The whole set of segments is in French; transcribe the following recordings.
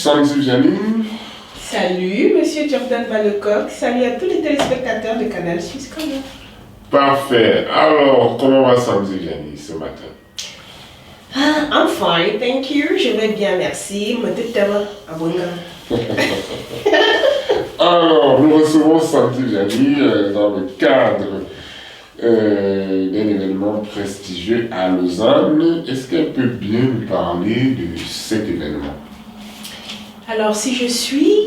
Sandy Janine. Salut, monsieur Jordan Valecoq. Salut à tous les téléspectateurs de Canal Suisse Congo. Parfait. Alors, comment va Sandy Janine ce matin? I'm fine, thank you. Je vais bien, merci. Alors, nous recevons Sandy Janine dans le cadre d'un événement prestigieux à Lausanne. Est-ce qu'elle peut bien nous parler de cet événement? Alors, si je suis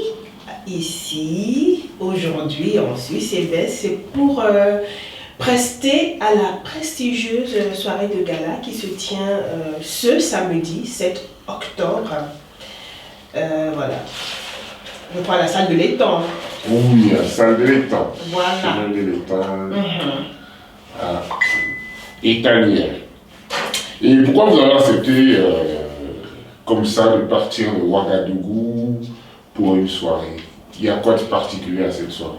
ici, aujourd'hui, en Suisse, c'est pour prester à la prestigieuse soirée de gala qui se tient ce samedi 7 octobre. Voilà. Je crois à la salle de l'étang. Oui, la salle de l'étang. Voilà. Chemin de l'étang. Étanière. Et pourquoi vous avez accepté comme ça de partir de Ouagadougou pour une soirée? Il y a quoi de particulier à cette soirée?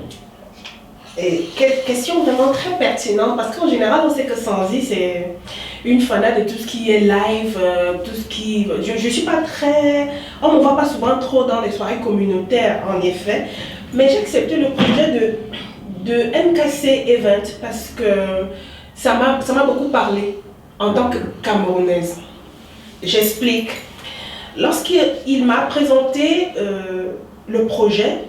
Et question vraiment très pertinente, parce qu'en général, on sait que Sandy, c'est une fanat de tout ce qui est live, tout ce qui... Je ne suis pas très... On ne me voit pas souvent trop dans les soirées communautaires, en effet, mais j'ai accepté le projet de MKC Event parce que ça m'a beaucoup parlé en tant que Camerounaise. J'explique. Lorsqu'il m'a présenté le projet,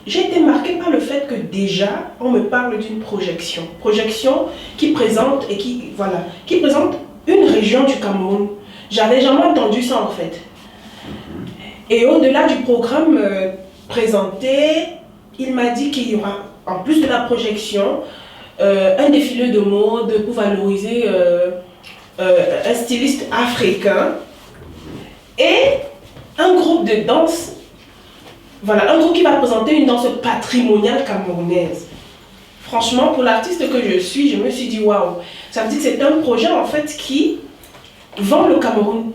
j'ai été marquée par le fait que déjà, on me parle d'une projection. Projection qui présente une région du Cameroun. J'avais jamais entendu ça en fait. Et au-delà du programme présenté, il m'a dit qu'il y aura, en plus de la projection, un défilé de mode pour valoriser un styliste africain et un groupe de danse. Voilà, un groupe qui va présenter une danse patrimoniale camerounaise. Franchement, pour l'artiste que je suis, je me suis dit waouh, ça veut dire que c'est un projet en fait qui vend le Cameroun.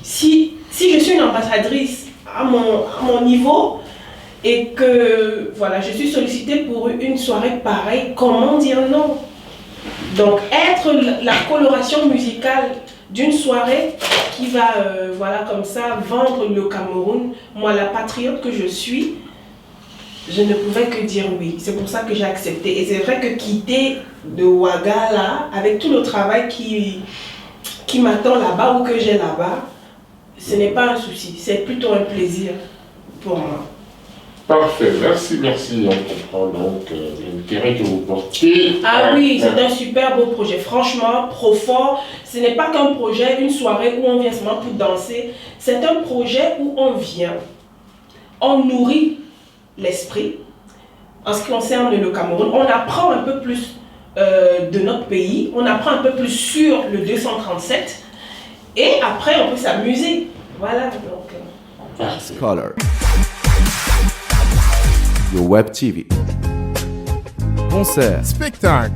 Si je suis une ambassadrice à mon niveau et que voilà, je suis sollicitée pour une soirée pareille, comment dire non? Donc être la coloration musicale d'une soirée qui va, voilà, comme ça, vendre le Cameroun, moi, la patriote que je suis, je ne pouvais que dire oui. C'est pour ça que j'ai accepté. Et c'est vrai que quitter de Ouaga, là, avec tout le travail qui m'attend là-bas ou que j'ai là-bas, ce n'est pas un souci. C'est plutôt un plaisir pour moi. Parfait, merci. On comprend donc l'intérêt que vous portez. Ah oui, c'est un super beau projet. Franchement, profond. Ce n'est pas qu'un projet, une soirée où on vient seulement pour danser. C'est un projet où on vient, on nourrit l'esprit. En ce qui concerne le Cameroun, on apprend un peu plus de notre pays, on apprend un peu plus sur le 237 et après on peut s'amuser. Voilà. Donc, Scholar. Your Web TV. Concert. Spectacle.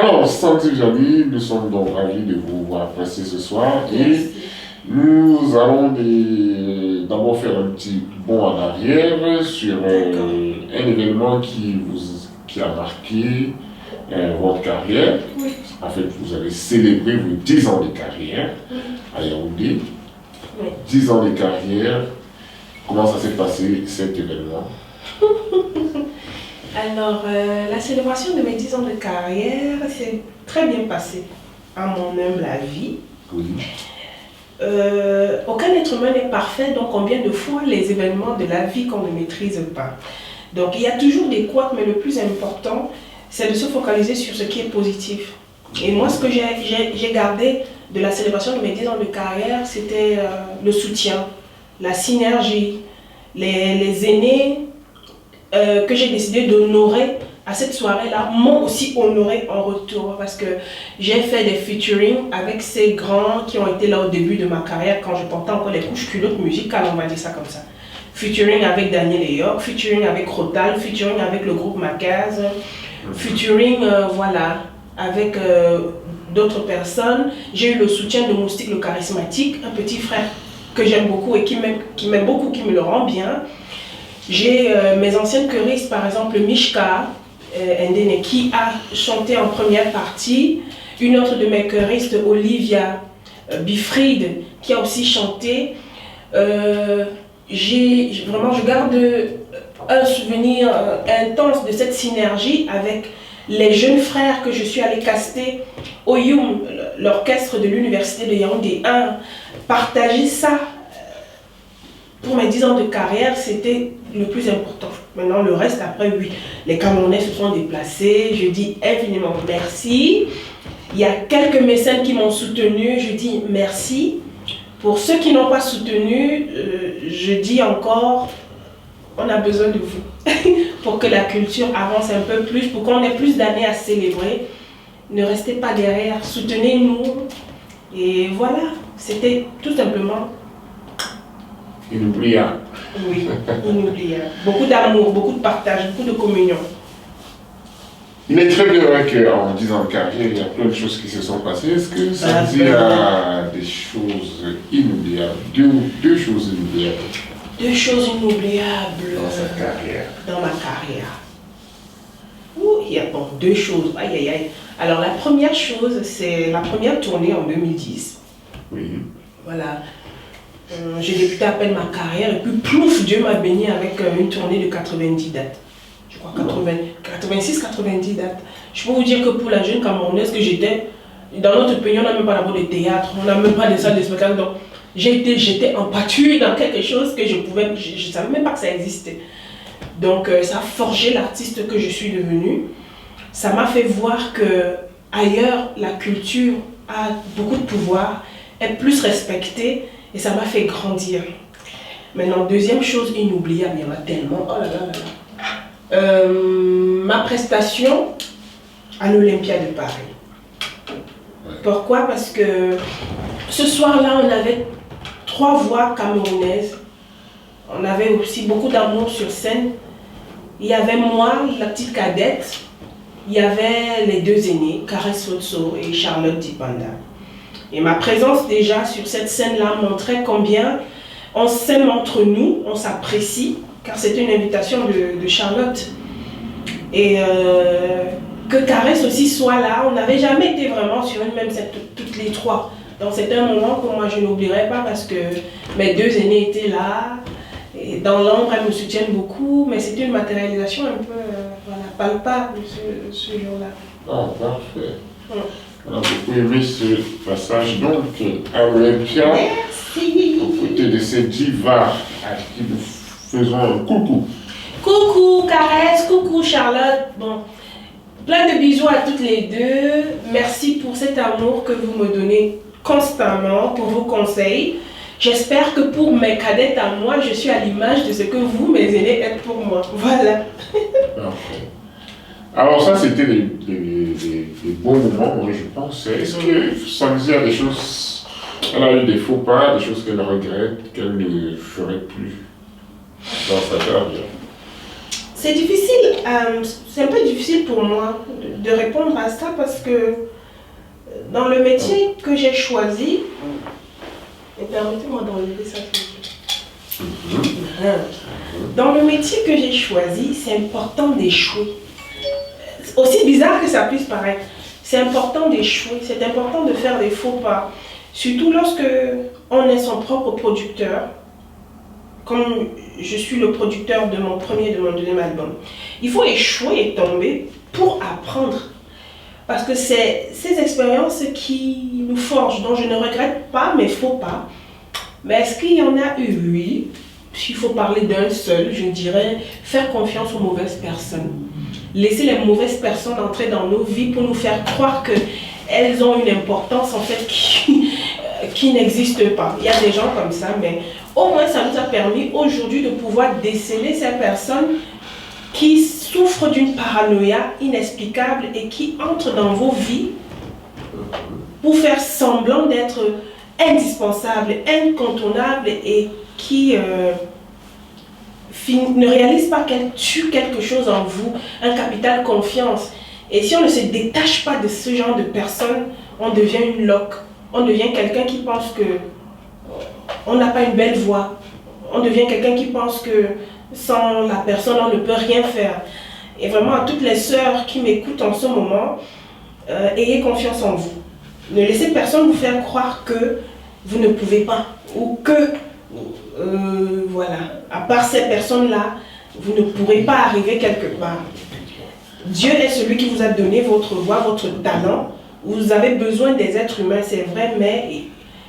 Alors, Sandy Jali, nous sommes donc ravis de vous voir passer ce soir et Merci. nous allons d'abord faire un petit bond en arrière sur un événement qui a marqué votre carrière. Oui. En fait, vous avez célébré vos 10 ans de carrière à Yaoundé. Oui. 10 ans de carrière. Comment ça s'est passé cet événement? Alors, la célébration de mes 10 ans de carrière s'est très bien passée, à mon humble avis. Oui. Aucun être humain n'est parfait, donc combien de fois les événements de la vie qu'on ne maîtrise pas. Donc, il y a toujours des couacs, mais le plus important, c'est de se focaliser sur ce qui est positif. Et moi, ce que j'ai gardé de la célébration de mes 10 ans de carrière, c'était le soutien, la synergie, les aînés que j'ai décidé d'honorer à cette soirée-là m'ont aussi honoré en retour parce que j'ai fait des featuring avec ces grands qui ont été là au début de ma carrière quand je portais encore les couches culottes musicales, on va dire ça comme ça. Featuring avec Daniel York, featuring avec Rotal, featuring avec le groupe Macaz, featuring voilà, avec d'autres personnes. J'ai eu le soutien de Moustique le charismatique, un petit frère que j'aime beaucoup et qui m'aime beaucoup, qui me le rend bien. J'ai mes anciennes choristes, par exemple Mishka Ndene, qui a chanté en première partie. Une autre de mes choristes, Olivia Bifride, qui a aussi chanté. Je garde un souvenir intense de cette synergie avec les jeunes frères que je suis allée caster au Youm, l'orchestre de l'université de Yaoundé 1. Partager ça pour mes 10 ans de carrière, c'était le plus important. Maintenant, le reste, après, oui, les Camerounais se sont déplacés. Je dis infiniment merci. Il y a quelques mécènes qui m'ont soutenu. Je dis merci. Pour ceux qui n'ont pas soutenu, je dis encore, on a besoin de vous pour que la culture avance un peu plus, pour qu'on ait plus d'années à célébrer. Ne restez pas derrière, soutenez-nous. Et voilà, c'était tout simplement inoubliable. Oui, inoubliable. Beaucoup d'amour, beaucoup de partage, beaucoup de communion. Il est très bien vrai qu'en 10 ans de carrière, il y a plein de choses qui se sont passées. Est-ce que ça dit à des choses inoubliables, deux choses inoubliables? Deux choses inoubliables dans sa carrière. Dans ma carrière. Ouh, il y a bon, deux choses. Aïe, aïe, aïe. Alors la première chose, c'est la première tournée en 2010. Oui. Voilà. J'ai débuté à peine ma carrière et puis plouf, Dieu m'a béni avec une tournée de 90 dates. Je crois 86-90 dates. Je peux vous dire que pour la jeune Camerounaise que j'étais, dans notre pays, on n'a même pas d'abord de théâtre, on n'a même pas de salle de spectacle. Donc j'étais empâtue dans quelque chose que je ne savais même pas que ça existait. Donc ça a forgé l'artiste que je suis devenue. Ça m'a fait voir que ailleurs, la culture a beaucoup de pouvoir, est plus respectée. Et ça m'a fait grandir. Maintenant, deuxième chose inoubliable, il y en a tellement. Oh là là là là. Ma prestation à l'Olympia de Paris. Ouais. Pourquoi? Parce que ce soir-là, on avait 3 voix camerounaises. On avait aussi beaucoup d'amour sur scène. Il y avait moi, la petite cadette. Il y avait les 2 aînés, Caresse Sotso et Charlotte Dipanda. Et ma présence déjà sur cette scène-là montrait combien on s'aime entre nous, on s'apprécie, car c'était une invitation de Charlotte. Et que Caresse aussi soit là, on n'avait jamais été vraiment sur une même scène, toutes les 3. Donc c'était un moment que moi je n'oublierai pas parce que mes 2 aînés étaient là. Et dans l'ombre, elles me soutiennent beaucoup, mais c'était une matérialisation un peu palpable ce jour-là. Ah, parfait. On a beaucoup aimé ce passage donc à l'Olympia. Merci. Aux côtés de ces divas à qui nous faisons un coucou. Coucou Caresse, coucou Charlotte. Bon, plein de bisous à toutes les 2. Merci pour cet amour que vous me donnez constamment, pour vos conseils. J'espère que pour mes cadettes à moi, je suis à l'image de ce que vous, mes aînés, êtes pour moi. Voilà. Parfait. Alors ça, c'était des bons moments, moi je pense. Est-ce que Sandy a des choses, elle a eu des faux pas, des choses qu'elle regrette, qu'elle ne ferait plus dans sa carrière? c'est difficile, c'est un peu difficile pour moi de répondre à ça parce que dans le métier que j'ai choisi, et permettez-moi d'enlever ça. Dans le métier que j'ai choisi, c'est important d'échouer. Aussi bizarre que ça puisse paraître, c'est important d'échouer, c'est important de faire des faux pas. Surtout lorsque on est son propre producteur, comme je suis le producteur de mon premier et de mon deuxième album. Il faut échouer et tomber pour apprendre. Parce que c'est ces expériences qui nous forgent, dont je ne regrette pas mes faux pas. Mais est-ce qu'il y en a eu? Oui. S'il faut parler d'un seul, je dirais faire confiance aux mauvaises personnes. Laisser les mauvaises personnes entrer dans nos vies pour nous faire croire qu'elles ont une importance en fait qui n'existe pas. Il y a des gens comme ça, mais au moins ça nous a permis aujourd'hui de pouvoir déceler ces personnes qui souffrent d'une paranoïa inexplicable et qui entrent dans vos vies pour faire semblant d'être indispensables, incontournables et qui ne réalisent pas qu'elles tuent quelque chose en vous, un capital confiance. Et si on ne se détache pas de ce genre de personnes, on devient une loque. On devient quelqu'un qui pense que on n'a pas une belle voix. On devient quelqu'un qui pense que sans la personne, on ne peut rien faire. Et vraiment, à toutes les sœurs qui m'écoutent en ce moment, ayez confiance en vous. Ne laissez personne vous faire croire que vous ne pouvez pas. Ou que, voilà, à part ces personnes-là, vous ne pourrez pas arriver quelque part. Dieu est celui qui vous a donné votre voix, votre talent. Vous avez besoin des êtres humains, c'est vrai, mais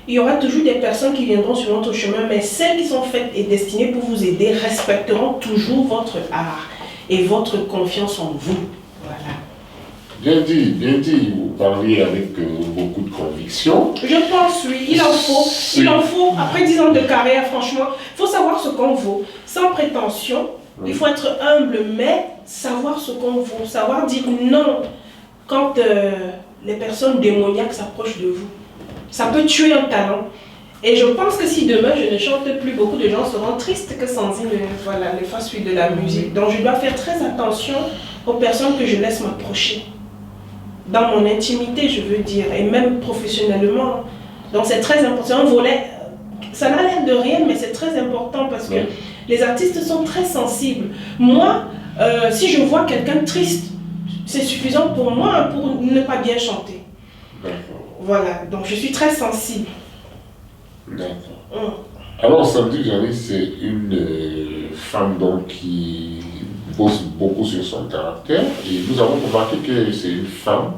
il y aura toujours des personnes qui viendront sur votre chemin, mais celles qui sont faites et destinées pour vous aider respecteront toujours votre art et votre confiance en vous. Voilà. Bien dit, vous parlez avec beaucoup de conviction. Je pense, oui, il en faut, après 10 ans de carrière, franchement, il faut savoir ce qu'on vaut, sans prétention, il faut être humble, mais savoir ce qu'on vaut, savoir dire non quand les personnes démoniaques s'approchent de vous. Ça peut tuer un talent. Et je pense que si demain je ne chante plus, beaucoup de gens seront tristes que Sandrine ne fasse suite de la musique. Donc je dois faire très attention aux personnes que je laisse m'approcher. Dans mon intimité, je veux dire, et même professionnellement. Donc c'est très important. C'est un volet, ça n'a l'air de rien, mais c'est très important parce que les artistes sont très sensibles. Moi, si je vois quelqu'un triste, c'est suffisant pour moi pour ne pas bien chanter. Voilà, donc je suis très sensible. D'accord. Alors, Sandy Djani, c'est une femme donc, qui bosse beaucoup sur son caractère et nous avons remarqué que c'est une femme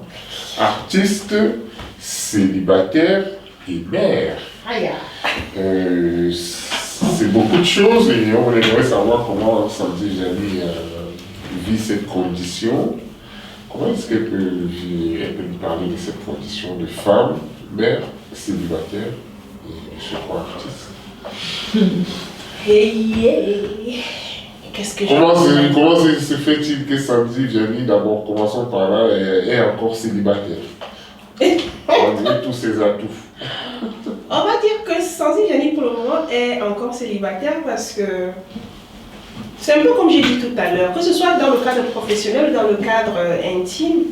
artiste, célibataire et mère. C'est beaucoup de choses et on aimerait savoir comment Sandy Djani vit cette condition. Comment est-ce qu'elle peut nous parler de cette condition de femme, mère, célibataire et je crois artiste? Qu'est-ce que Comment se fait-il que Sandy Djani, d'abord, commençons par là, est encore célibataire? Malgré tous ses atouts. On va dire que Sandy Djani pour le moment est encore célibataire parce que c'est un peu comme j'ai dit tout à l'heure, que ce soit dans le cadre professionnel ou dans le cadre intime,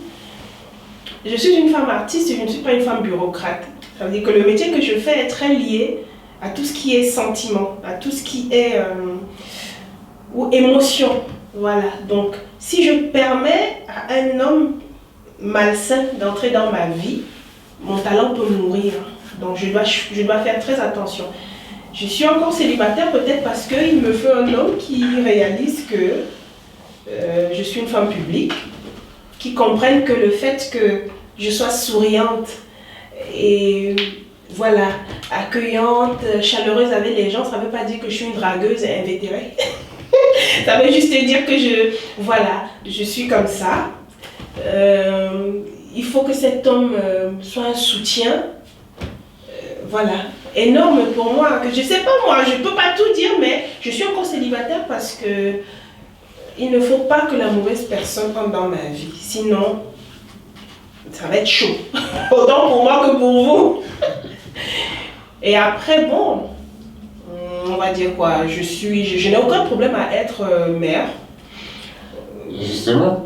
je suis une femme artiste et je ne suis pas une femme bureaucrate. Ça veut dire que le métier que je fais est très lié à tout ce qui est sentiment, à tout ce qui est ou émotion. Voilà, donc si je permets à un homme malsain d'entrer dans ma vie, mon talent peut mourir. Donc je dois faire très attention. Je suis encore célibataire peut-être parce qu'il me faut un homme qui réalise que je suis une femme publique, qui comprenne que le fait que je sois souriante et voilà, accueillante, chaleureuse avec les gens, ça ne veut pas dire que je suis une dragueuse et invétérée. Ça veut juste dire que je suis comme ça. Il faut que cet homme soit un soutien. Voilà, énorme pour moi. Que je sais pas moi, je peux pas tout dire, mais je suis encore célibataire parce que il ne faut pas que la mauvaise personne entre dans ma vie. Sinon, ça va être chaud. Autant pour moi que pour vous. Et après, bon, on va dire quoi, je n'ai aucun problème à être mère. Justement.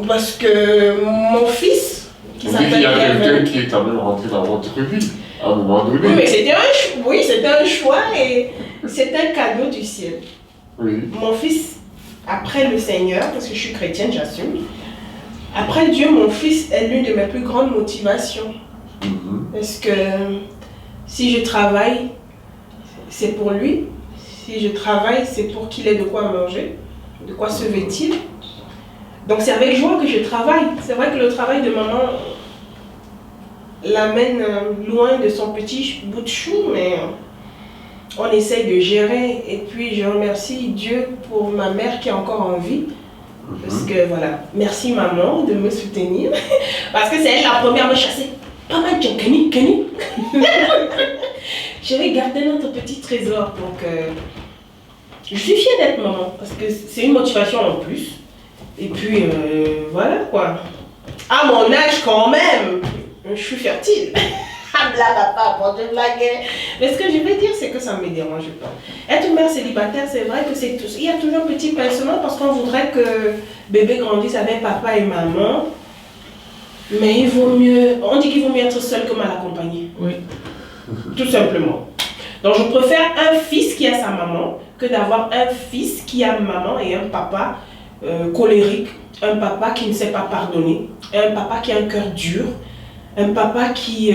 Parce que mon fils, qui On dit qu'il s'appelle y a quelqu'un Kevin, qui est quand même rentré dans votre vie à un moment donné. oui, mais c'était un choix et c'est un cadeau du ciel. Oui. Mon fils, après le Seigneur, parce que je suis chrétienne, j'assume, après Dieu, mon fils est l'une de mes plus grandes motivations. Parce que si je travaille, c'est pour lui. Si je travaille, c'est pour qu'il ait de quoi manger, de quoi se vêtir. Donc c'est avec joie que je travaille. C'est vrai que le travail de maman l'amène loin de son petit bout de chou, mais on essaye de gérer. Et puis je remercie Dieu pour ma mère qui est encore en vie. Parce que voilà, merci maman de me soutenir. Parce que c'est elle la première à me chasser. Pas mal, Kenny. Je vais garder notre petit trésor. Donc je suis fière d'être maman. Parce que c'est une motivation en plus. Et puis voilà quoi. À mon âge quand même, je suis fertile. Ah blablabla, bon je blaguais. Mais ce que je veux dire, c'est que ça ne me dérange pas. Être mère célibataire, c'est vrai que c'est tout. Il y a toujours un petit pincement parce qu'on voudrait que bébé grandisse avec papa et maman. Mais il vaut mieux, on dit qu'il vaut mieux être seul que mal accompagné. Oui. Tout simplement. Donc je préfère un fils qui a sa maman que d'avoir un fils qui a maman et un papa colérique, un papa qui ne sait pas pardonner, un papa qui a un cœur dur, un papa qui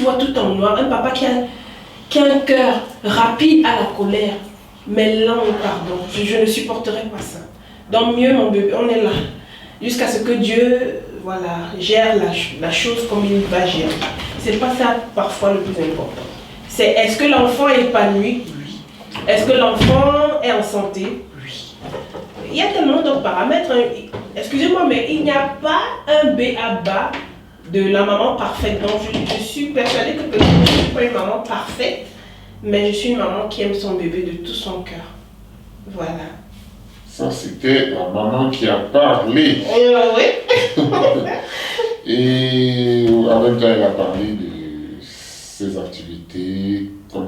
voit tout en noir, un papa qui a un cœur rapide à la colère, mais lent au pardon. Je ne supporterai pas ça. Donc mieux mon bébé, on est là, jusqu'à ce que Dieu gère la chose comme il va gérer. C'est pas ça parfois le plus important. C'est est-ce que l'enfant est épanoui? Oui. Est-ce que l'enfant est en santé? Oui. Il y a tellement d'autres paramètres. Excusez-moi, mais il n'y a pas un B à bas de la maman parfaite. Donc je suis persuadée que peut-être je ne suis pas une maman parfaite, mais je suis une maman qui aime son bébé de tout son cœur. Voilà. Ça, c'était la maman qui a parlé. Oui. Et en même temps, elle a parlé de ses activités, comme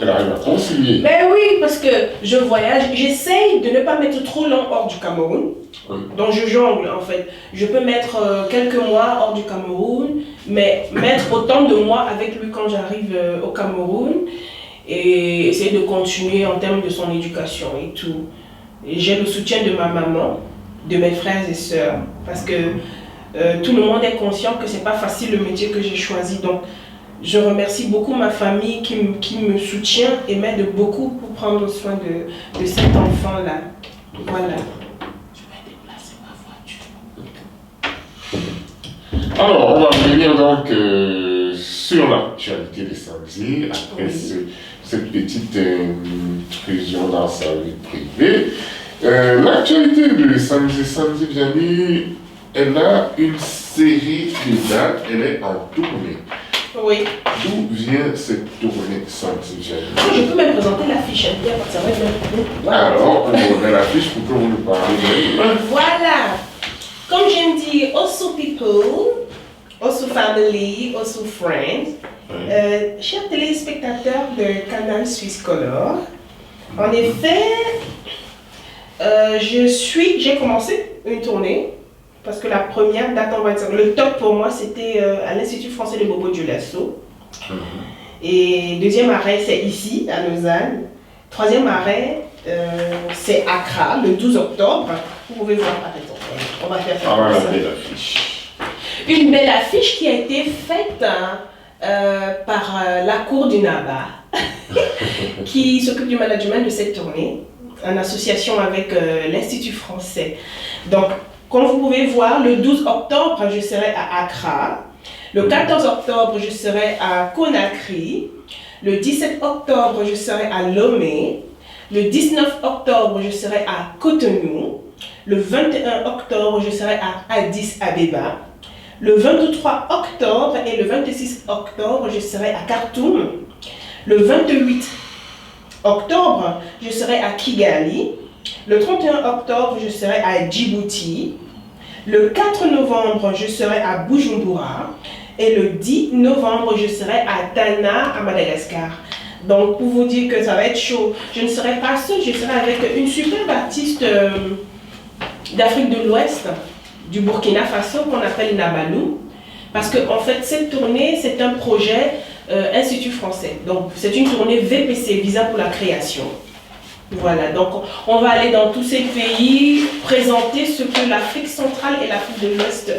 elle arrive à concilier. Ben oui, parce que je voyage, j'essaye de ne pas mettre trop long hors du Cameroun. Oui. Donc je jongle en fait. Je peux mettre quelques mois hors du Cameroun, mais mettre autant de mois avec lui quand j'arrive au Cameroun et essayer de continuer en termes de son éducation et tout. Et j'ai le soutien de ma maman, de mes frères et sœurs, parce que tout le monde est conscient que c'est pas facile le métier que j'ai choisi. Donc je remercie beaucoup ma famille qui me soutient et m'aide beaucoup pour prendre soin de cet enfant-là. Voilà. Alors, on va revenir donc sur l'actualité de Sandy, après cette petite intrusion dans sa vie privée. L'actualité de Sandy Vianney, elle a une série de dates, elle est en tournée. Oui. D'où vient cette tournée Sandy Vianney? Je peux même présenter l'affiche. Alors, on remet l'affiche pour que vous nous parliez. Voilà. Comme j'aime dire, also people, also family, also friends, chers téléspectateurs de Canal Suisse Color, en effet, j'ai commencé une tournée, parce que la première date, on va dire, le top pour moi, c'était à l'Institut français de Bobo Dioulasso. Et deuxième arrêt, c'est ici, à Lausanne. Troisième arrêt, c'est Accra, le 12 octobre. Vous pouvez voir par exemple. On va faire ça. Ah, voilà, belle affiche. Une belle affiche qui a été faite par la cour du NABA, qui s'occupe du management de cette tournée, en association avec l'Institut français. Donc, comme vous pouvez voir, le 12 octobre, je serai à Accra. Le 14 octobre, je serai à Conakry. Le 17 octobre, je serai à Lomé. Le 19 octobre, je serai à Cotonou. Le 21 octobre, je serai à Addis Abeba. Le 23 octobre et le 26 octobre, je serai à Khartoum. Le 28 octobre, je serai à Kigali. Le 31 octobre, je serai à Djibouti. Le 4 novembre, je serai à Bujumbura. Et le 10 novembre, je serai à Dana, à Madagascar. Donc, pour vous dire que ça va être chaud, je ne serai pas seule, je serai avec une superbe artiste d'Afrique de l'Ouest, du Burkina Faso qu'on appelle Nabalou. Parce que en fait, cette tournée, c'est un projet Institut français. Donc, c'est une tournée VPC, Visa pour la création. Voilà, donc on va aller dans tous ces pays, présenter ce que l'Afrique centrale et l'Afrique de l'Ouest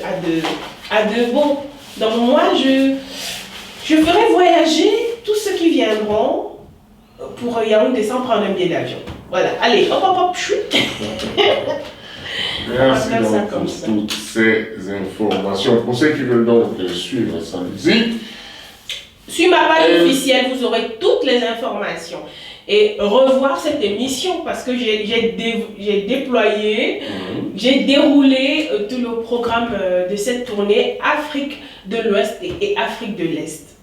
a de beau. Donc moi, je ferai voyager tous ceux qui viendront pour Yaoundé sans prendre un billet d'avion. Voilà, allez, hop, hop, hop, chut. Merci donc pour toutes ces informations. Pour ceux qui veulent donc suivre sa musique, sur ma page officielle, vous aurez toutes les informations. Et revoir cette émission parce que j'ai déployé, j'ai déroulé tout le programme de cette tournée Afrique de l'Ouest et Afrique de l'Est.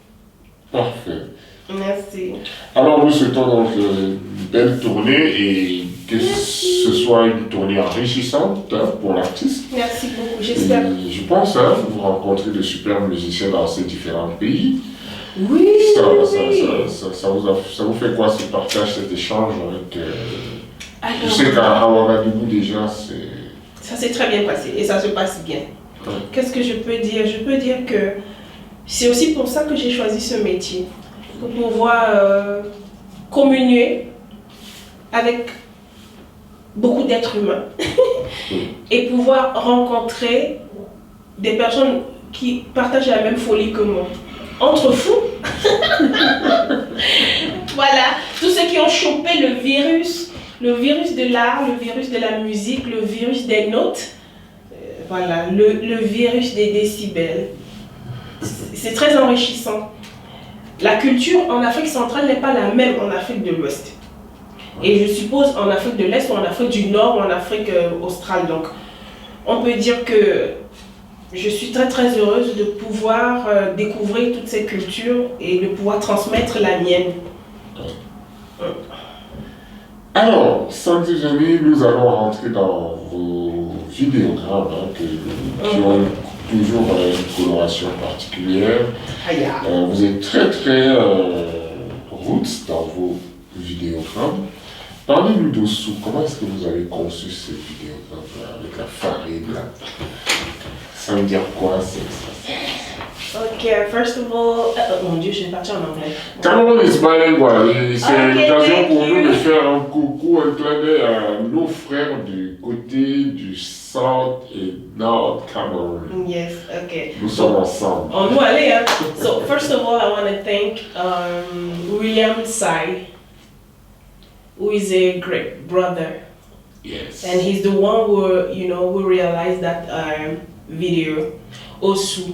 Parfait. Merci. Alors nous souhaitons donc une belle tournée et que ce soit une tournée enrichissante pour l'artiste. Merci beaucoup, j'espère. Je pense vous rencontrez de super musiciens dans ces différents pays. Oui, ça vous fait quoi ce partage, cet échange avec... je sais qu'à Ouagadougou déjà, ça s'est très bien passé et ça se passe bien. Ouais. Qu'est-ce que je peux dire? Je peux dire que c'est aussi pour ça que j'ai choisi ce métier. Pour pouvoir communier avec beaucoup d'êtres humains et pouvoir rencontrer des personnes qui partagent la même folie que moi. Entre fous. Voilà, tous ceux qui ont chopé le virus de l'art, le virus de la musique, le virus des notes, voilà, le virus des décibels. C'est très enrichissant. La culture en Afrique centrale n'est pas la même en Afrique de l'Ouest. Et je suppose en Afrique de l'Est ou en Afrique du Nord ou en Afrique australe. Donc, on peut dire que je suis très très heureuse de pouvoir découvrir toutes ces cultures et de pouvoir transmettre la mienne. Alors, sans déjeuner, nous allons rentrer dans vos vidéogrammes qui ont toujours une coloration particulière. Vous êtes très très roots dans vos vidéogrammes. Parlez-nous d'Ossou, comment est-ce que vous avez conçu ces vidéogrammes avec la farine là? Ça veut dire quoi ça? Ok, first of all, mon Dieu, je vais partir en anglais. Cameroun is bilingual. C'est l'occasion pour nous you. de faire un coucou, un clin d'œil à nos frères du côté du South et Nord Cameroun. Yes, okay. Nous sommes ensemble. On nous aller, hein? So first of all, I want to thank William Sai, who is a great brother. Yes. And he's the one who realized that video, Osu.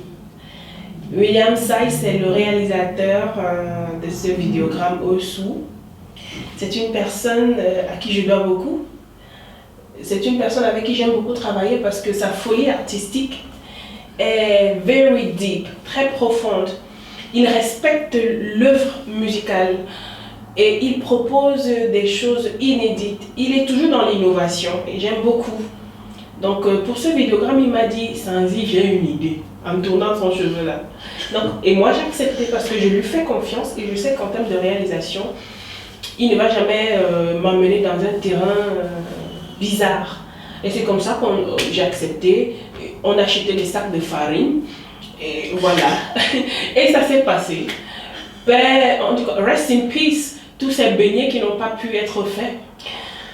William Sai, c'est le réalisateur de ce vidéogramme Osu. C'est une personne à qui je dois beaucoup. C'est une personne avec qui j'aime beaucoup travailler parce que sa folie artistique est very deep, très profonde. Il respecte l'œuvre musicale et il propose des choses inédites. Il est toujours dans l'innovation et j'aime beaucoup. Donc pour ce vidéogramme, il m'a dit, Sanzi, j'ai une idée, en me tournant son cheveu là. Donc, et moi j'ai accepté parce que je lui fais confiance et je sais qu'en termes de réalisation, il ne va jamais m'emmener dans un terrain bizarre. Et c'est comme ça que j'ai accepté. On a acheté des sacs de farine et voilà. Et ça s'est passé. Ben, en tout cas, rest in peace, tous ces beignets qui n'ont pas pu être faits.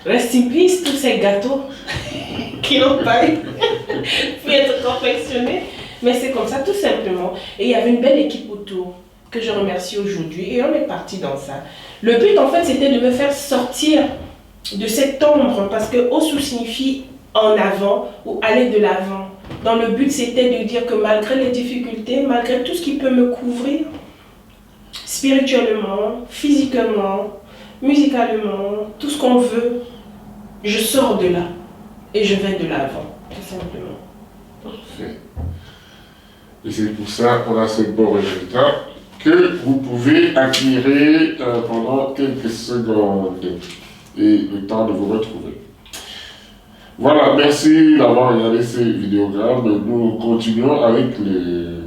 Rest in peace, tous ces gâteaux qui n'ont pas pu être confectionnés. Mais c'est comme ça, tout simplement. Et il y avait une belle équipe autour que je remercie aujourd'hui. Et on est parti dans ça. Le but, en fait, c'était de me faire sortir de cette ombre. Parce que Osu signifie en avant ou aller de l'avant. Dans le but, c'était de dire que malgré les difficultés, malgré tout ce qui peut me couvrir, spirituellement, physiquement, musicalement, tout ce qu'on veut, je sors de là et je vais de l'avant, tout simplement. Parfait. Et c'est pour ça qu'on a ce beau résultat que vous pouvez admirer pendant quelques secondes et le temps de vous retrouver. Voilà, merci d'avoir regardé ces vidéogrammes. Nous continuons avec le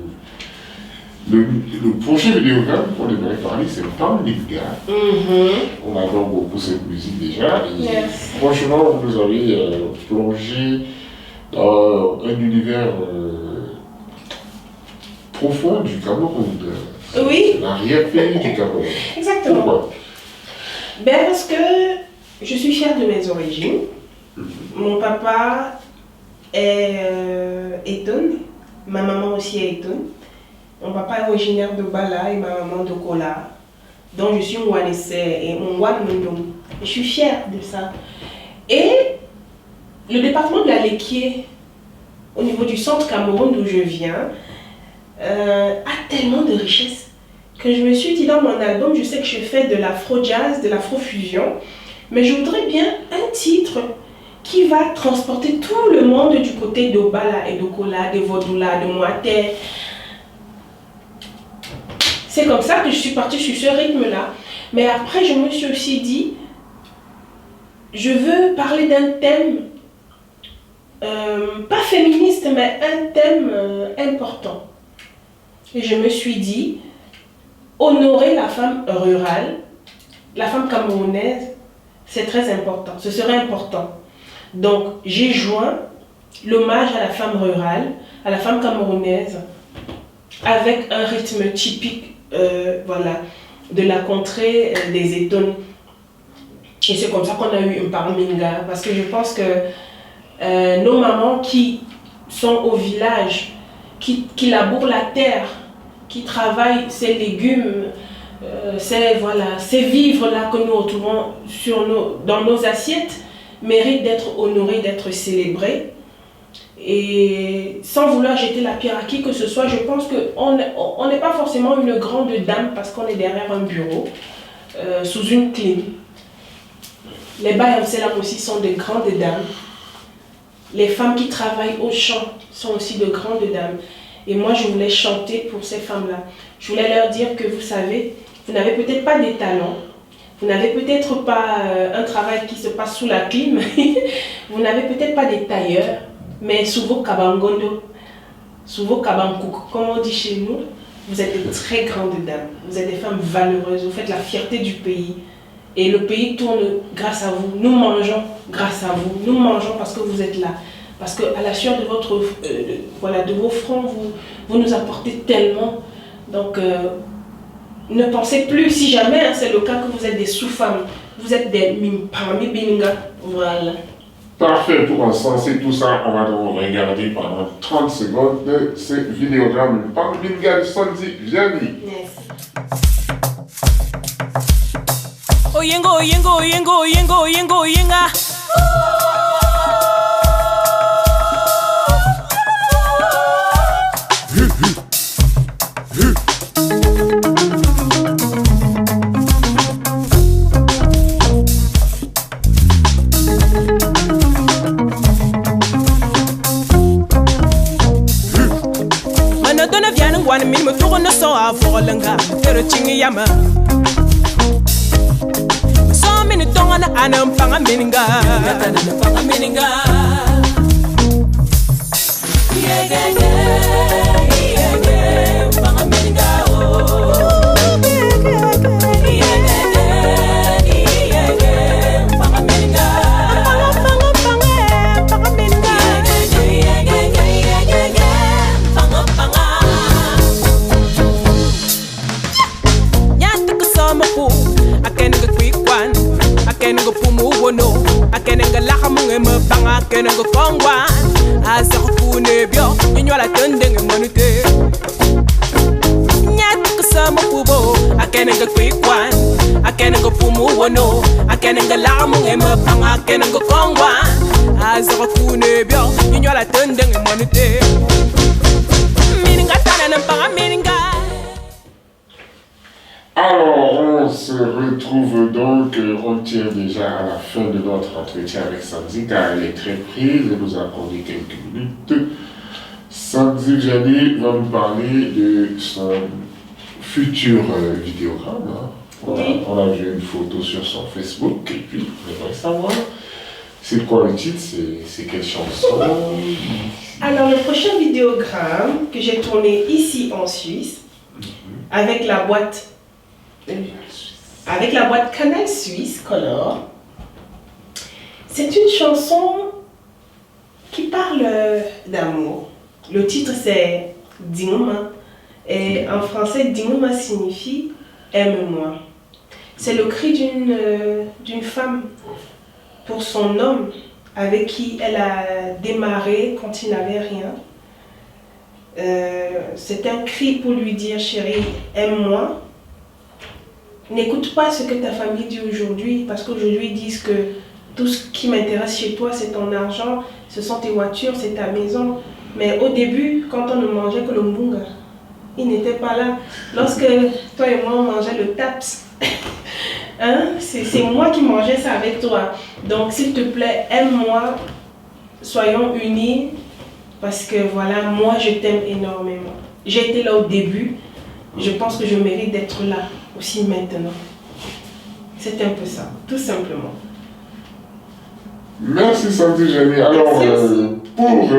prochain vidéogramme qu'on devrait parler, c'est Pandinga. On adore beaucoup cette musique déjà. Et franchement, vous nous avez plongé dans un univers profond du Cameroun, Oui, l'arrière-pays du Cameroun. exactement. Pourquoi? Ben parce que je suis fière de mes origines. Mon papa est Eton, ma maman aussi est Eton. Mon papa est originaire de Bala et ma maman de Kola. Donc je suis Mwanese et Mwan Mundum. Je suis fière de ça. Et le département de la Lekié, au niveau du centre Cameroun d'où je viens, a tellement de richesses que je me suis dit dans mon album, je sais que je fais de l'afro-jazz, de l'afro-fusion, mais je voudrais bien un titre qui va transporter tout le monde du côté d'Obala et d'Okola, de Vodula, de Moaté. C'est comme ça que je suis partie sur ce rythme-là. Mais après, je me suis aussi dit, je veux parler d'un thème, pas féministe, mais un thème important. Et je me suis dit, honorer la femme rurale, la femme camerounaise, c'est très important, ce serait important. Donc, j'ai joint l'hommage à la femme rurale, à la femme camerounaise, avec un rythme typique voilà, de la contrée des Étones. Et c'est comme ça qu'on a eu un Parminga, parce que je pense que nos mamans qui sont au village, qui labourent la terre, qui travaillent ces légumes, ces vivres-là que nous retrouvons dans nos assiettes, méritent d'être honorés, d'être célébrés. Et sans vouloir jeter la pierre à qui que ce soit, je pense qu'on n'est pas forcément une grande dame parce qu'on est derrière un bureau, sous une clim. Les Bayamselam aussi sont de grandes dames. Les femmes qui travaillent au champ sont aussi de grandes dames. Et moi, je voulais chanter pour ces femmes-là. Je voulais leur dire que vous savez, vous n'avez peut-être pas des talents, vous n'avez peut-être pas un travail qui se passe sous la clim, vous n'avez peut-être pas des tailleurs, mais sous vos kabangondo, sous vos kabankouk, comme on dit chez nous, vous êtes de très grandes dames. Vous êtes des femmes valeureuses, vous faites la fierté du pays. Et le pays tourne grâce à vous. Nous mangeons grâce à vous. Nous mangeons parce que vous êtes là. Parce qu'à la sueur de de vos fronts, vous nous apportez tellement. Donc, ne pensez plus, si jamais c'est le cas, que vous êtes des sous-femmes. Vous êtes des mimpami binga. Voilà. Parfait, pour encenser tout ça, on va donc regarder pendant 30 secondes de ce vidéogramme par Binga Sanzi Vianney. Yes. Oyengo, oyengo, oyengo, oyengo, oyengo, oyenga. Manadona viana ngwana mini mfuko no so avolanga ero chingi yama. Mini tonga na ana mpanga mininga mpanga mininga yegege yegege mpanga mininga oh yegege yegege mpanga mininga mpanga mininga yegege yegege mpanga nyata kusoma ku akenga kwikwan akenga pumu wono akenga lahamunge mabanga akenga kongwa asa kune bio nyinyola tendenge monute nyat kusama kubo akenga kwikwan akenga pumu wono akenga lahamunge mabanga akenga kongwa asa kune bio nyinyola tendenge monute mininga tana mpanga mininga. Alors, on se retrouve donc, on tient déjà à la fin de notre entretien avec Sanzi, car elle est très prise, elle nous a accordé quelques minutes. Sanzi Vianney va nous parler de son futur vidéogramme. Hein. On a vu une photo sur son Facebook, et puis on aimerait savoir, c'est quoi le titre, c'est quelle chanson? Alors, le prochain vidéogramme que j'ai tourné ici en Suisse, avec la boîte Canal Suisse Color, c'est une chanson qui parle d'amour. Le titre c'est Dingoma. Et en français, Dingoma signifie aime-moi. C'est le cri d'une femme pour son homme avec qui elle a démarré quand il n'avait rien. C'est un cri pour lui dire chérie, aime-moi. N'écoute pas ce que ta famille dit aujourd'hui, parce qu'aujourd'hui ils disent que tout ce qui m'intéresse chez toi c'est ton argent, ce sont tes voitures, c'est ta maison. Mais au début, quand on ne mangeait que le mbunga, il n'était pas là. Lorsque toi et moi on mangeait le taps, hein, c'est moi qui mangeais ça avec toi. Donc s'il te plaît, aime-moi, soyons unis, parce que voilà, moi je t'aime énormément. J'ai été là au début, je pense que je mérite d'être là aussi maintenant. C'est un peu ça, tout simplement. Merci Sandy Jenny. Alors, pour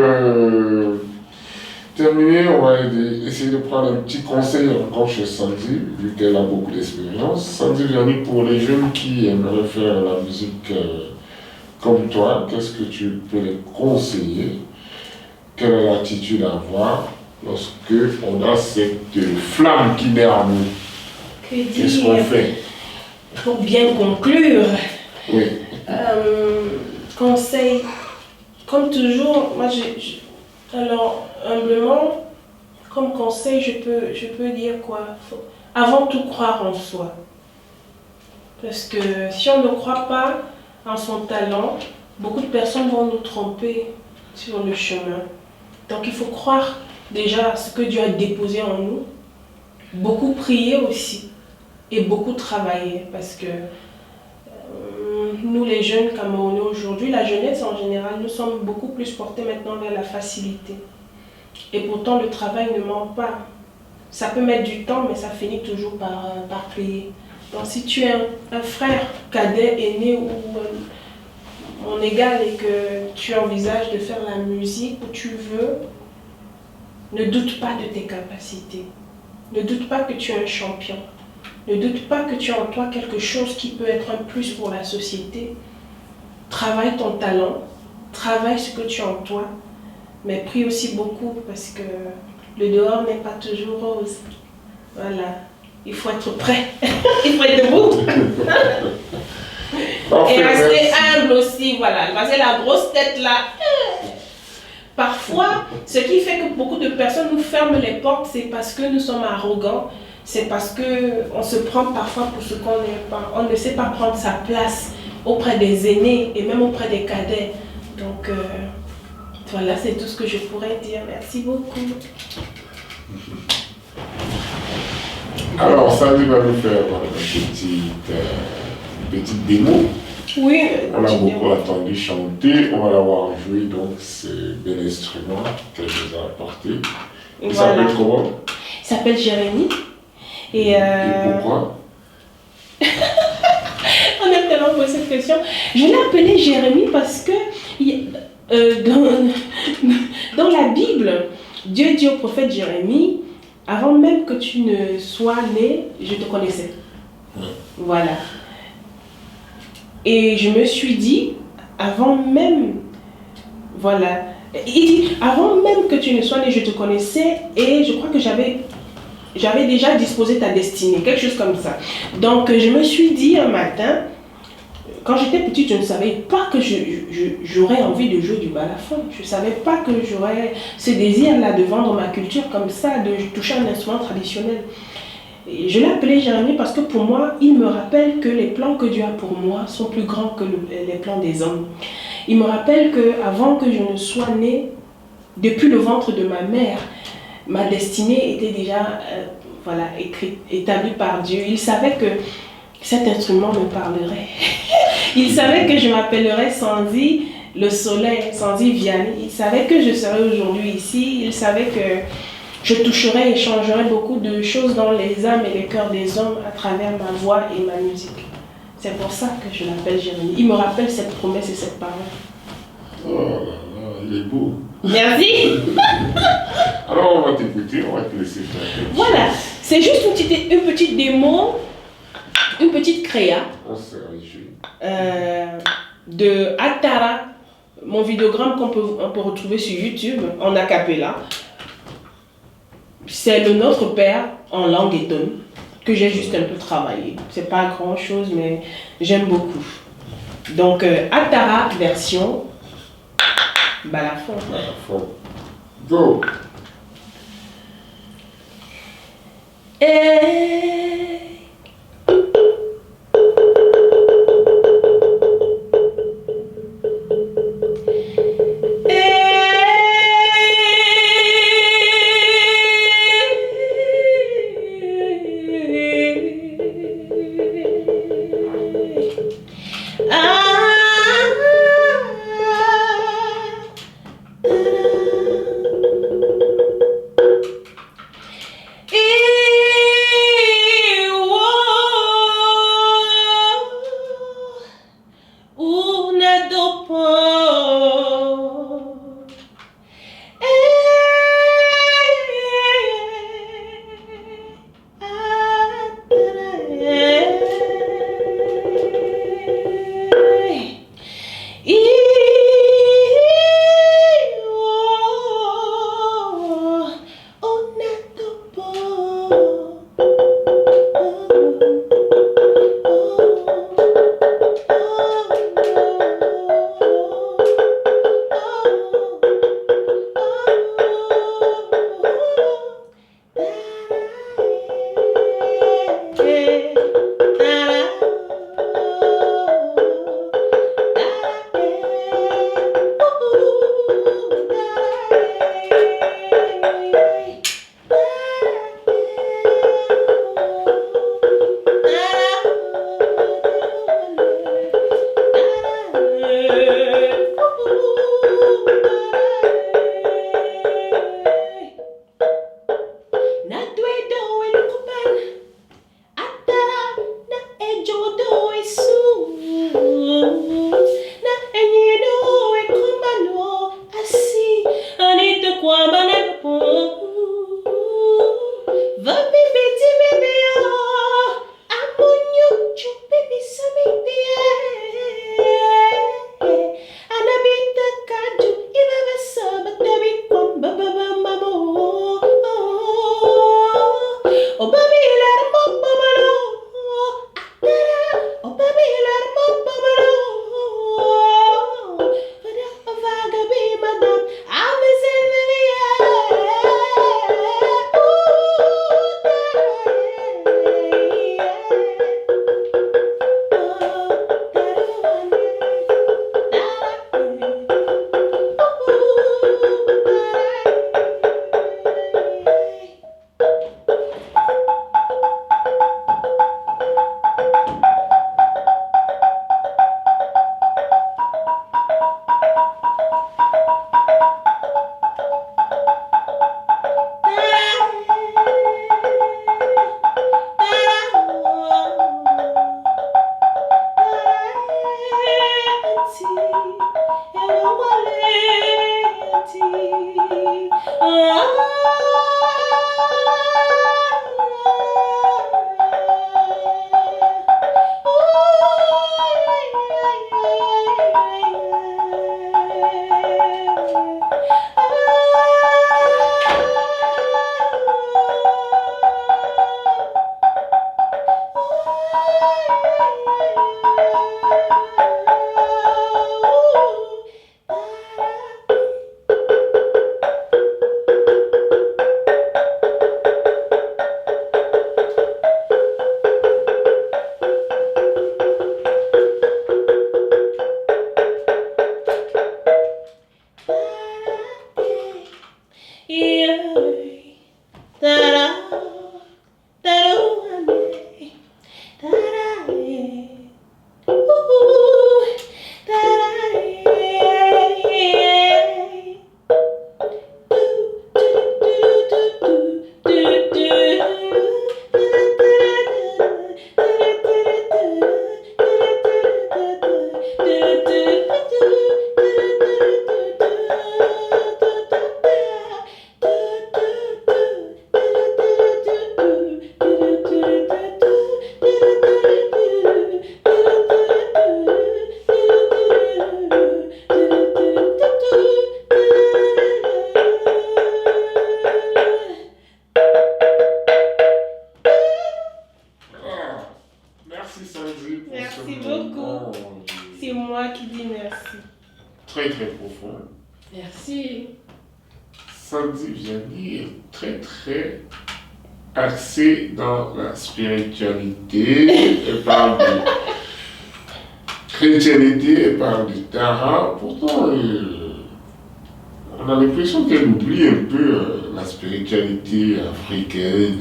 terminer, on va essayer de prendre un petit conseil encore chez Sandy, vu qu'elle a beaucoup d'expérience. Sandy Jenny, pour les jeunes qui aimeraient faire la musique comme toi, qu'est-ce que tu peux les conseiller? Quelle est l'attitude à avoir lorsque on a cette flamme qui naît en nous? Qu'est-ce qu'on fait? Pour bien conclure, oui. Conseil, comme toujours, moi alors humblement, comme conseil, je peux dire quoi? Avant tout croire en soi. Parce que si on ne croit pas en son talent, beaucoup de personnes vont nous tromper sur le chemin. Donc il faut croire déjà à ce que Dieu a déposé en nous, beaucoup prier aussi et beaucoup travailler, parce que nous les jeunes Camerounais aujourd'hui, la jeunesse en général, nous sommes beaucoup plus portés maintenant vers la facilité. Et pourtant le travail ne manque pas. Ça peut mettre du temps, mais ça finit toujours par payer. Donc si tu es un frère cadet, aîné ou mon égal et que tu envisages de faire la musique où tu veux, ne doute pas de tes capacités. Ne doute pas que tu es un champion. Ne doute pas que tu as en toi quelque chose qui peut être un plus pour la société. Travaille ton talent, travaille ce que tu as en toi, mais prie aussi beaucoup parce que le dehors n'est pas toujours rose. Voilà, il faut être prêt, il faut être debout. Et rester humble aussi, voilà, parce que la grosse tête là. Parfois, ce qui fait que beaucoup de personnes nous ferment les portes, c'est parce que nous sommes arrogants. C'est parce qu'on se prend parfois pour ce qu'on n'est pas. On ne sait pas prendre sa place auprès des aînés et même auprès des cadets. Donc, voilà, c'est tout ce que je pourrais dire. Merci beaucoup. Alors, Sandy va nous faire une petite démo. Oui. On a beaucoup attendu chanter. On va l'avoir joué, donc c'est bel instrument qu'elle nous a apporté. Il s'appelle comment? Il s'appelle Jérémy. Et pourquoi? On a tellement posé cette question. Je l'ai appelé Jérémy parce que dans la Bible, Dieu dit au prophète Jérémie, avant même que tu ne sois né, je te connaissais. Voilà. Et je me suis dit, avant même, voilà, il dit, avant même que tu ne sois né, je te connaissais et je crois que j'avais déjà disposé ta destinée, quelque chose comme ça. Donc je me suis dit un matin, quand j'étais petite, je ne savais pas que j'aurais envie de jouer du balafon. Je ne savais pas que j'aurais ce désir-là de vendre ma culture comme ça, de toucher un instrument traditionnel. Et je l'ai appelé Jérémy parce que pour moi, il me rappelle que les plans que Dieu a pour moi sont plus grands que les plans des hommes. Il me rappelle qu'avant que je ne sois née, depuis le ventre de ma mère, ma destinée était déjà écrite, établie par Dieu. Il savait que cet instrument me parlerait. Il savait que je m'appellerais Sandy le soleil, Sandy Vianney. Il savait que je serais aujourd'hui ici. Il savait que je toucherais et changerais beaucoup de choses dans les âmes et les cœurs des hommes à travers ma voix et ma musique. C'est pour ça que je l'appelle Jérémy. Il me rappelle cette promesse et cette parole. Oh là là, il est beau. Merci. Alors on va t'écouter, on va te laisser faire. Voilà, c'est juste une petite démo, une petite créa On s'est réjoui. de Atara mon vidéogramme on peut retrouver sur YouTube en a cappella. C'est le Notre Père en langue étonne que j'ai juste un peu travaillé. C'est pas grand chose, mais j'aime beaucoup. Donc, Atara version Balafon. Balafon. Go! très profond. Merci. Sandy Vianney est très très axée dans la spiritualité. Elle parle de chrétienté, elle parle du Tara. Pourtant, on a l'impression qu'elle oublie un peu la spiritualité africaine.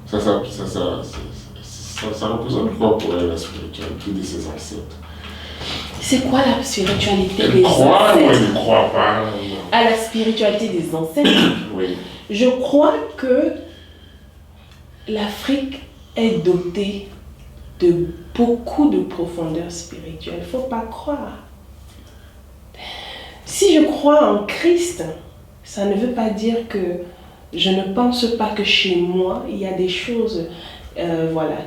Ça représente quoi pour elle, la spiritualité de ses ancêtres? C'est quoi la spiritualité Elle des croit ou ancêtres? elle ne croit pas? À la spiritualité des ancêtres. Oui. Je crois que l'Afrique est dotée de beaucoup de profondeur spirituelle. Il ne faut pas croire. Si je crois en Christ, ça ne veut pas dire que je ne pense pas que chez moi, il y a des choses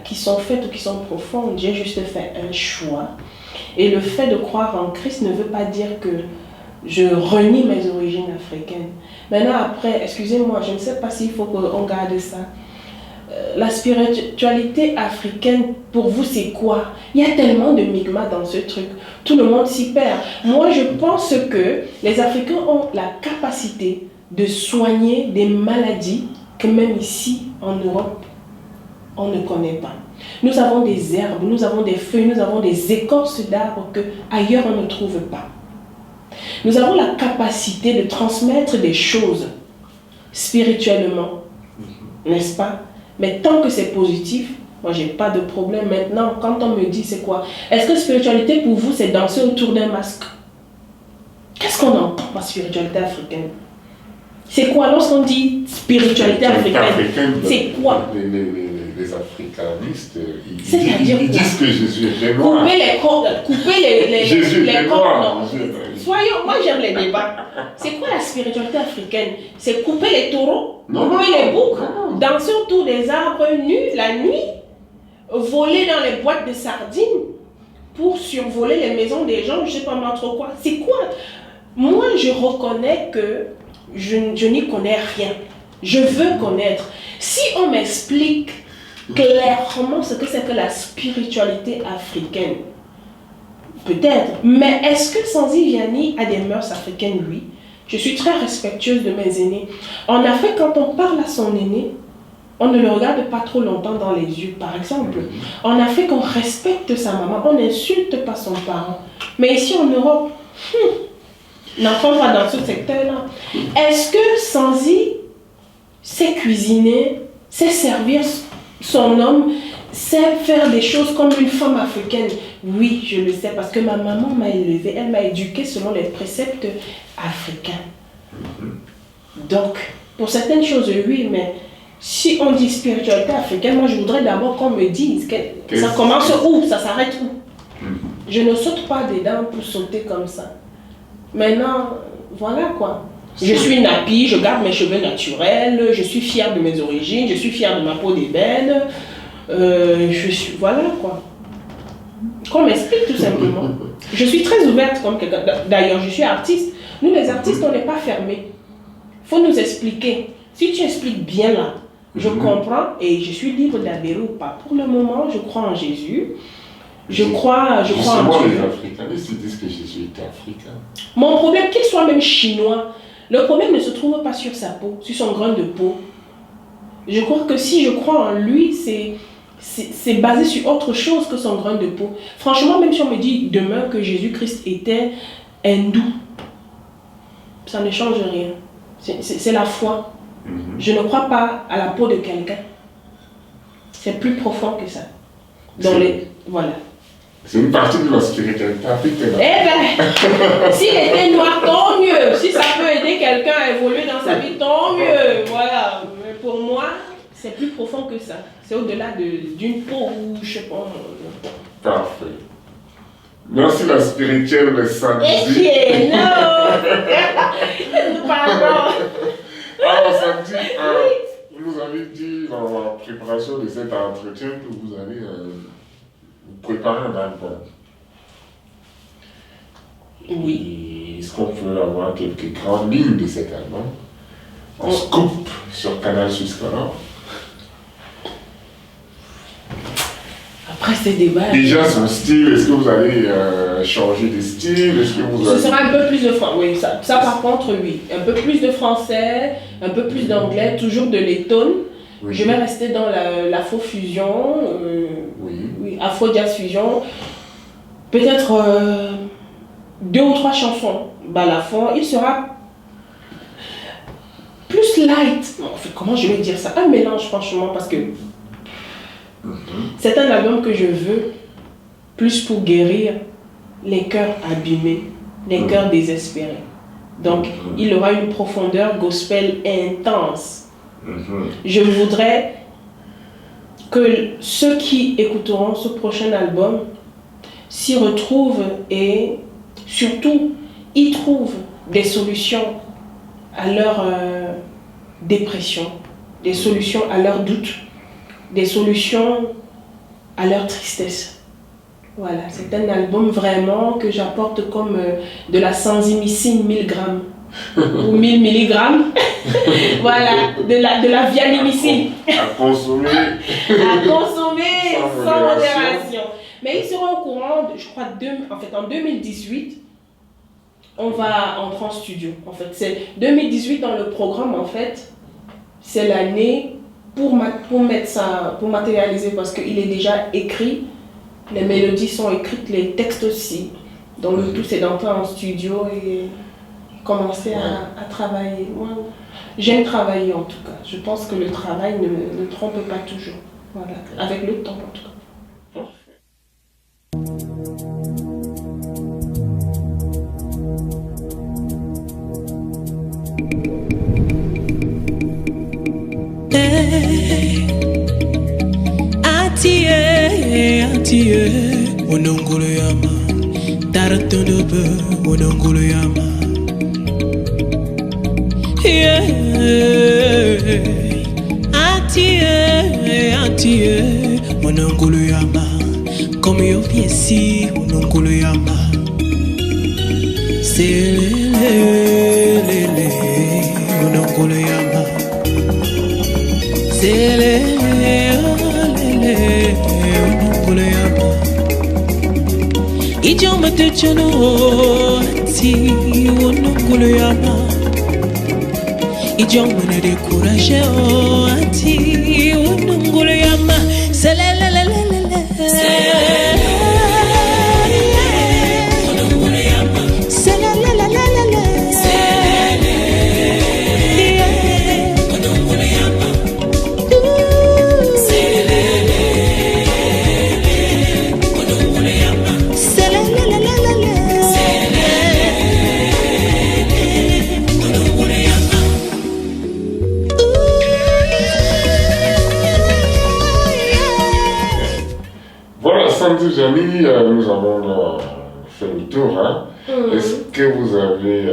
qui sont faites ou qui sont profondes. J'ai juste fait un choix. Et le fait de croire en Christ ne veut pas dire que je renie mes origines africaines. Maintenant, après, excusez-moi, je ne sais pas s'il faut qu'on garde ça. La spiritualité africaine, pour vous, c'est quoi? Il y a tellement de migmas dans ce truc. Tout le monde s'y perd. Moi, je pense que les Africains ont la capacité de soigner des maladies que même ici, en Europe, on ne connaît pas. Nous avons des herbes, nous avons des feuilles, nous avons des écorces d'arbres que ailleurs on ne trouve pas. Nous avons la capacité de transmettre des choses spirituellement, n'est-ce pas? Mais tant que c'est positif, moi j'ai pas de problème. Maintenant, quand on me dit c'est quoi? Est-ce que spiritualité pour vous c'est danser autour d'un masque? Qu'est-ce qu'on entend par spiritualité africaine? C'est quoi lorsqu'on dit spiritualité africaine? C'est quoi? Les africanistes, ils disent que Jésus était noir. Couper les Jésus était noir. Soyons, moi j'aime les débats. C'est quoi la spiritualité africaine? C'est couper les taureaux, couper les boucs, danser autour des arbres nus la nuit, voler dans les boîtes de sardines pour survoler les maisons des gens, je ne sais pas moi trop quoi. C'est quoi? Moi je reconnais que je n'y connais rien. Je veux connaître. Si on m'explique clairement ce que c'est que la spiritualité africaine, peut-être, mais est-ce que Sandy Vianney a des mœurs africaines? Oui. Je suis très respectueuse de mes aînés. En Afrique, quand on parle à son aîné, on ne le regarde pas trop longtemps dans les yeux, par exemple. En Afrique, on respecte sa maman, on n'insulte pas son parent. Mais ici en Europe, n'entrons pas dans ce secteur-là. Est-ce que Sandy sait cuisiner, sait servir son homme, sait faire des choses comme une femme africaine? Oui, je le sais parce que ma maman m'a élevée, elle m'a éduquée selon les préceptes africains. Donc, pour certaines choses, oui, mais si on dit spiritualité africaine, moi je voudrais d'abord qu'on me dise que ça commence où, ça s'arrête où. Je ne saute pas dedans pour sauter comme ça. Maintenant, voilà quoi. Je suis nappie, je garde mes cheveux naturels, je suis fière de mes origines, je suis fière de ma peau d'ébène. Voilà quoi. Qu'on m'explique tout simplement. Je suis très ouverte comme quelqu'un. D'ailleurs, je suis artiste. Nous les artistes, on n'est pas fermés. Il faut nous expliquer. Si tu expliques bien là, je comprends et je suis libre d'adhérer ou pas. Pour le moment, je crois en Jésus. Je crois en Dieu. Les africanistes disent que Jésus était africain. Mon problème, qu'il soit même chinois, le problème ne se trouve pas sur sa peau, sur son grain de peau. Je crois que si je crois en lui, c'est basé sur autre chose que son grain de peau. Franchement, même si on me dit demain que Jésus-Christ était hindou, ça ne change rien. C'est la foi. Je ne crois pas à la peau de quelqu'un. C'est plus profond que ça. Voilà. C'est une partie de la spiritualité africaine. Eh bien, s'il était noir, tant mieux. Si ça peut aider quelqu'un à évoluer dans sa vie, tant mieux. Voilà. Mais pour moi, c'est plus profond que ça. C'est au-delà d'une peau rouge, je sais pas. Parfait. Merci la spirituelle de Sandy. Non. Pardon. Alors Sandy, vous nous avez dit dans la préparation de cet entretien que vous allez préparer un album. Oui. Est-ce qu'on peut avoir quelques grandes lignes de cet album? On se coupe sur Canal Suisse Color. Après c'est débat. Déjà son style, est-ce que vous allez changer de style? Est-ce que vous Ce allez... sera un peu plus de français, oui, ça par contre, oui. Un peu plus de français, un peu plus d'anglais, toujours de letton. Oui. Je vais rester dans l'afro-fusion, oui, afro-jazz fusion. Peut-être 2 ou 3 chansons balafon. Il sera plus light. En fait, comment je vais dire ça? Un mélange, franchement, parce que c'est un album que je veux plus pour guérir les cœurs abîmés, les cœurs désespérés. Donc, il aura une profondeur gospel intense. Je voudrais que ceux qui écouteront ce prochain album s'y retrouvent et surtout y trouvent des solutions à leur dépression, des solutions à leurs doutes, des solutions à leur tristesse. Voilà, c'est un album vraiment que j'apporte comme de la sanzimicine 1000 grammes ou 1000 milligrammes. Voilà, de la vialimicine. À consommer. À consommer Sans sans modération. modération. Mais ils seront au courant, je crois, en 2018, on va entrer en studio. En fait, c'est 2018 dans le programme, en fait, c'est l'année pour mettre ça, pour matérialiser, parce qu'il est déjà écrit, les mélodies sont écrites, les textes aussi. Donc le tout, c'est d'entrer en studio et commencer à travailler. Moi, j'aime travailler en tout cas. Je pense que le travail ne trompe pas toujours. Voilà, avec le temps en tout cas. Atie, Monongolo Yama, Taratonobe, Monongolo Yama. Atie, Monongolo Yama, comme yo piesi, Monongolo Yama. C'est le, Monongolo Yama. C'est le. Ijoma te chono ti wonongolo yama. Ijoma ne découragé o ati wonongolo yama. Selelelelele. Wonongolo yama. Selelelelele. Wonongolo yama. Voilà, Sandy Jani, nous avons fait le tour. Hein. Est-ce que vous avez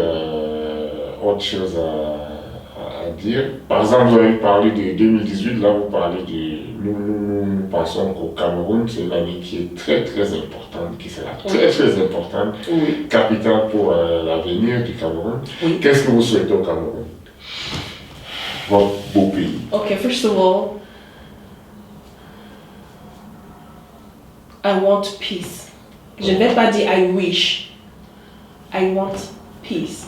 autre chose à dire? Par exemple, vous avez parlé de 2018, là vous parlez de... Nous pensons qu'au Cameroun, c'est une année qui est très très importante, qui sera très très importante, capitale pour l'avenir du Cameroun. Qu'est-ce que vous souhaitez au Cameroun? Votre beau pays. Okay, first of all, I want peace. Je ne vais pas dire I wish. I want peace.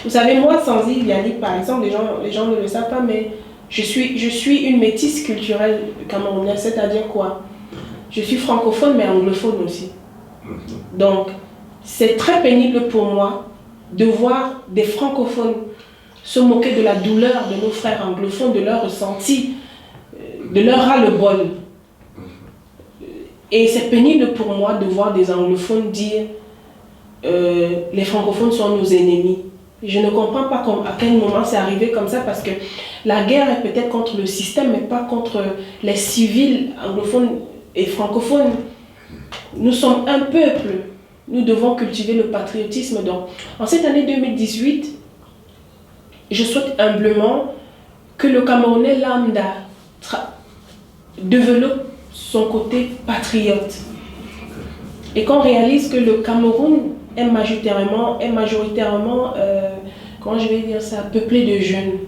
Vous savez, moi, Sandy Liani, par exemple, les gens ne le savent pas, mais je suis une métisse culturelle camerounaise, c'est-à-dire quoi? Je suis francophone, mais anglophone aussi. Donc, c'est très pénible pour moi de voir des francophones se moquer de la douleur de nos frères anglophones, de leur ressenti, de leur ras-le-bol. Et c'est pénible pour moi de voir des anglophones dire les francophones sont nos ennemis. Je ne comprends pas à quel moment c'est arrivé comme ça, parce que la guerre est peut-être contre le système, mais pas contre les civils anglophones et francophones. Nous sommes un peuple. Nous devons cultiver le patriotisme. Donc, en cette année 2018, je souhaite humblement que le Camerounais lambda développe son côté patriote. Et qu'on réalise que le Cameroun est majoritairement comment je vais dire ça, peuplé de jeunes.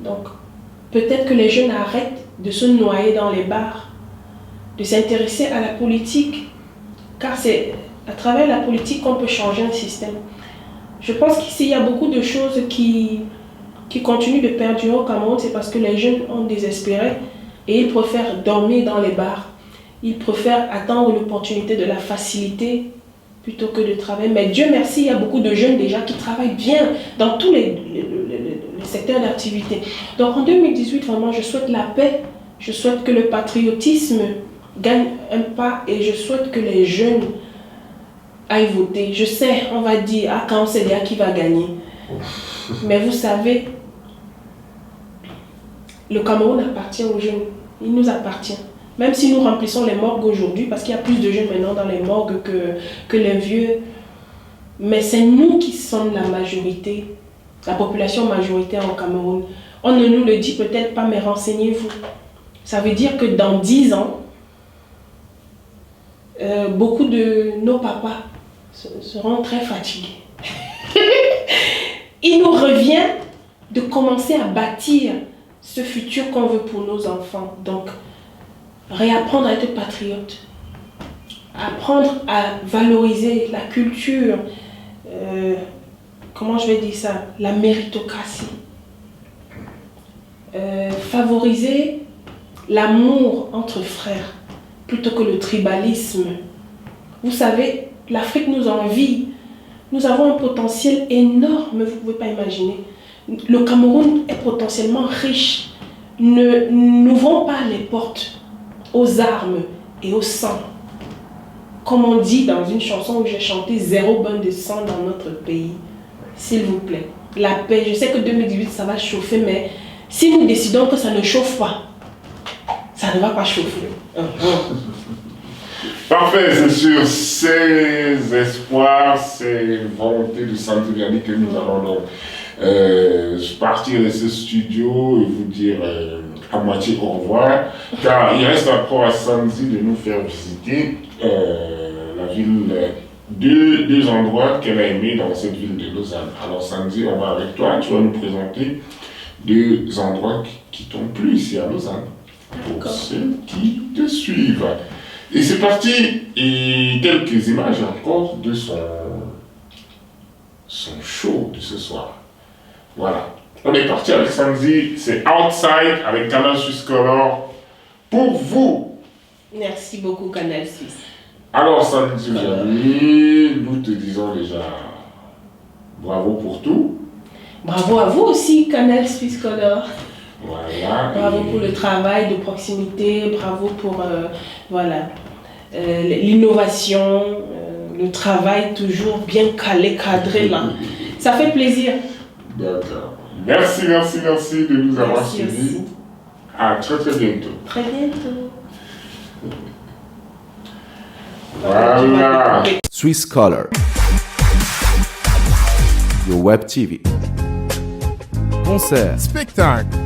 Donc, peut-être que les jeunes arrêtent de se noyer dans les bars, de s'intéresser à la politique, car c'est à travers la politique qu'on peut changer un système. Je pense qu'ici, il y a beaucoup de choses qui continuent de perdurer au Cameroun, c'est parce que les jeunes ont désespéré et ils préfèrent dormir dans les bars. Ils préfèrent attendre l'opportunité de la facilité plutôt que de travailler. Mais Dieu merci, il y a beaucoup de jeunes déjà qui travaillent bien dans tous les secteurs d'activité. Donc en 2018, vraiment, je souhaite la paix, je souhaite que le patriotisme gagne un pas et je souhaite que les jeunes aillent voter. Je sais, on va dire, ah, quand c'est là qui va gagner. Mais vous savez, le Cameroun appartient aux jeunes, il nous appartient. Même si nous remplissons les morgues aujourd'hui, parce qu'il y a plus de jeunes maintenant dans les morgues que les vieux, mais c'est nous qui sommes la majorité, la population majoritaire au Cameroun. On ne nous le dit peut-être pas, mais renseignez-vous. Ça veut dire que dans 10 ans, beaucoup de nos papas seront très fatigués. Il nous revient de commencer à bâtir ce futur qu'on veut pour nos enfants. Donc, réapprendre à être patriote, apprendre à valoriser la culture, comment je vais dire ça, la méritocratie, favoriser l'amour entre frères plutôt que le tribalisme. Vous savez, l'Afrique nous envie. Nous avons un potentiel énorme, vous ne pouvez pas imaginer. Le Cameroun est potentiellement riche. N'ouvrons pas les portes aux armes et au sang. Comme on dit dans une chanson où j'ai chanté, 0 bain de sang dans notre pays. S'il vous plaît. La paix, je sais que 2018 ça va chauffer, mais si nous décidons que ça ne chauffe pas, ça ne va pas chauffer. Parfait, c'est sur ces espoirs, ces volontés de santé Vianney que nous allons donc partir de ce studio et vous dire à moitié au revoir, car il reste encore à Sandy de nous faire visiter la ville, deux endroits qu'elle a aimés dans cette ville de Lausanne. Alors Sandy, on va avec toi, tu vas nous présenter 2 endroits qui t'ont plu ici à Lausanne, pour ceux qui te suivent. Et c'est parti, et quelques images encore de son show de ce soir. Voilà. On est parti avec Sandy, c'est Outside avec Canal Suisse Color pour vous. Merci beaucoup Canal Suisse. Alors Sandy, nous te disons déjà bravo pour tout. Bravo à vous aussi Canal Suisse Color. Voilà. Bravo pour le travail de proximité, bravo pour l'innovation, le travail toujours bien calé, cadré là. Ça fait plaisir. D'accord. Merci de nous avoir suivis. À très bientôt. Très bientôt. Voilà. Swiss Color, your web TV. Concert, spectacle,